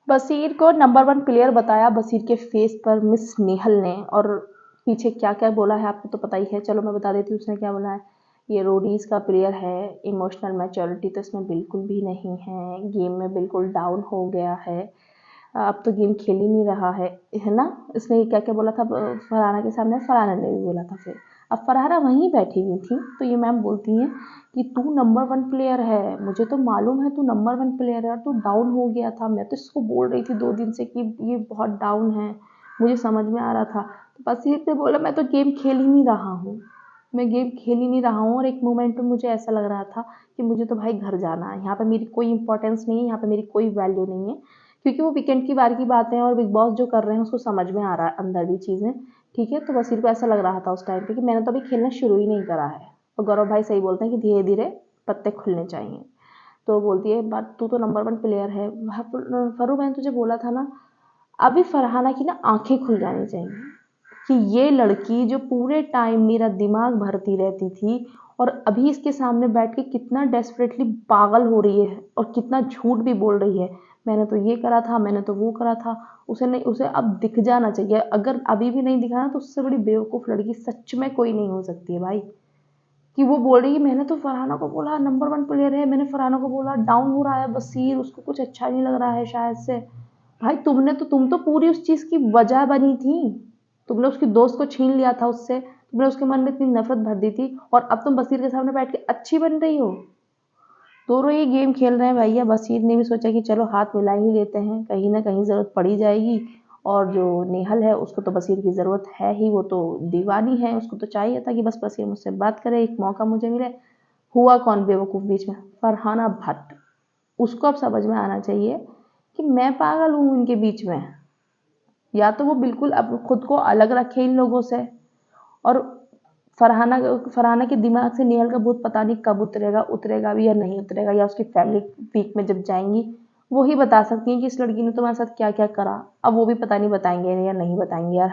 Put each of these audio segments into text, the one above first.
बशीर को number 1 player बताया बशीर के फेस पर मिस नेहल ने, और पीछे क्या क्या बोला है आपको तो पता ही है। चलो मैं बता देती हूँ उसने क्या बोला है। ये रोडीज का प्लेयर है, इमोशनल मैच्योरिटी तो इसमें बिल्कुल भी नहीं है, गेम में बिल्कुल डाउन हो गया है, अब तो गेम खेल ही नहीं रहा है ना। इसने क्या क्या बोला था फरहाना के सामने, फरहाना ने भी बोला था। फिर अब फरहाना वहीं बैठी हुई थी तो ये मैम बोलती हैं कि तू नंबर 1 प्लेयर है, मुझे तो मालूम है तू नंबर 1 प्लेयर है और तू डाउन हो गया था, मैं तो इसको बोल रही थी 2 दिन से कि ये बहुत डाउन है, मुझे समझ में आ रहा था। तो बशीर ने बोला मैं तो गेम खेल ही नहीं रहा हूँ, मैं गेम खेल ही नहीं रहा हूँ, और एक मोमेंट पे मुझे ऐसा लग रहा था कि मुझे तो भाई घर जाना है, यहाँ पे मेरी कोई इंपॉर्टेंस नहीं है, यहाँ पे मेरी कोई वैल्यू नहीं है, क्योंकि वो वीकेंड की बार की बातें हैं और बिग बॉस जो कर रहे हैं उसको समझ में आ रहा है अंदर भी चीज़ें। ठीक है, तो बशीर को ऐसा लग रहा था उस टाइम पे कि मैंने तो अभी खेलना शुरू ही नहीं करा है, और गौरव भाई सही बोलते हैं कि धीरे धीरे पत्ते खुलने चाहिए। तो बोलती है बात, तू तो नंबर 1 प्लेयर है, फरू मैंने तुझे बोला था ना, अभी फरहाना की ना आंखें खुल जानी चाहिए कि ये लड़की जो पूरे टाइम मेरा दिमाग भरती रहती थी और अभी इसके सामने बैठ के कितना डेस्परेटली पागल हो रही है और कितना झूठ भी बोल रही है, मैंने तो ये करा था, मैंने तो वो करा था। उसे नहीं, उसे अब दिख जाना चाहिए, अगर अभी भी नहीं दिखा ना तो उससे बड़ी बेवकूफ़ लड़की सच में कोई नहीं हो सकती है भाई। कि वो बोल रही है मैंने तो फरहाना को बोला नंबर 1 प्लेयर है, मैंने फरहाना को बोला डाउन हो रहा है बशीर, उसको कुछ अच्छा नहीं लग रहा है शायद से। भाई तुम तो पूरी उस चीज़ की वजह बनी थी, तुमने उसकी दोस्त को छीन लिया था उससे, तुमने उसके मन में इतनी नफरत भर दी थी, और अब तुम बशीर के सामने बैठ के अच्छी बन रही हो। दोनों ये गेम खेल रहे हैं भैया, बशीर ने भी सोचा कि चलो हाथ मिला ही लेते हैं, कहीं ना कहीं ज़रूरत पड़ी जाएगी, और जो नेहल है उसको तो बशीर की ज़रूरत है ही, वो तो दीवानी है, उसको तो चाहिए था कि बस बशीर मुझसे बात करे, एक मौका मुझे मिले। हुआ कौन बेवकूफ़ बीच में, फरहाना भट्ट। उसको अब समझ में आना चाहिए कि मैं पागल हूँ इनके बीच में, या तो वो बिल्कुल अब खुद को अलग रखे इन लोगों से, और फरहाना फरहाना के दिमाग से नेहल का भूत पता नहीं कब उतरेगा, उतरेगा भी या नहीं उतरेगा, या उसकी फैमिली वीक में जब जाएंगी वो ही बता सकती हैं कि इस लड़की ने तुम्हारे साथ क्या क्या करा। अब वो भी पता नहीं बताएंगे या नहीं बताएंगे यार,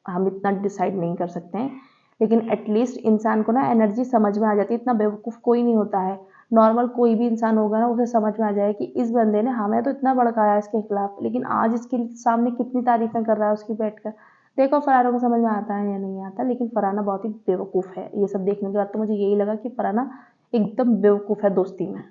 हम इतना डिसाइड नहीं कर सकते हैं, लेकिन एटलीस्ट इंसान को ना एनर्जी समझ में आ जाती है, इतना बेवकूफ़ कोई नहीं होता है। नॉर्मल कोई भी इंसान होगा ना उसे समझ में आ जाए कि इस बंदे ने हमें तो इतना भड़काया इसके खिलाफ, लेकिन आज इसके सामने कितनी तारीफें कर रहा है उसकी बैठकर। देखो फरहाना को समझ में आता है या नहीं आता, लेकिन फरहाना बहुत ही बेवकूफ़ है। ये सब देखने के बाद तो मुझे यही लगा कि फरहाना एकदम बेवकूफ़ है दोस्ती में।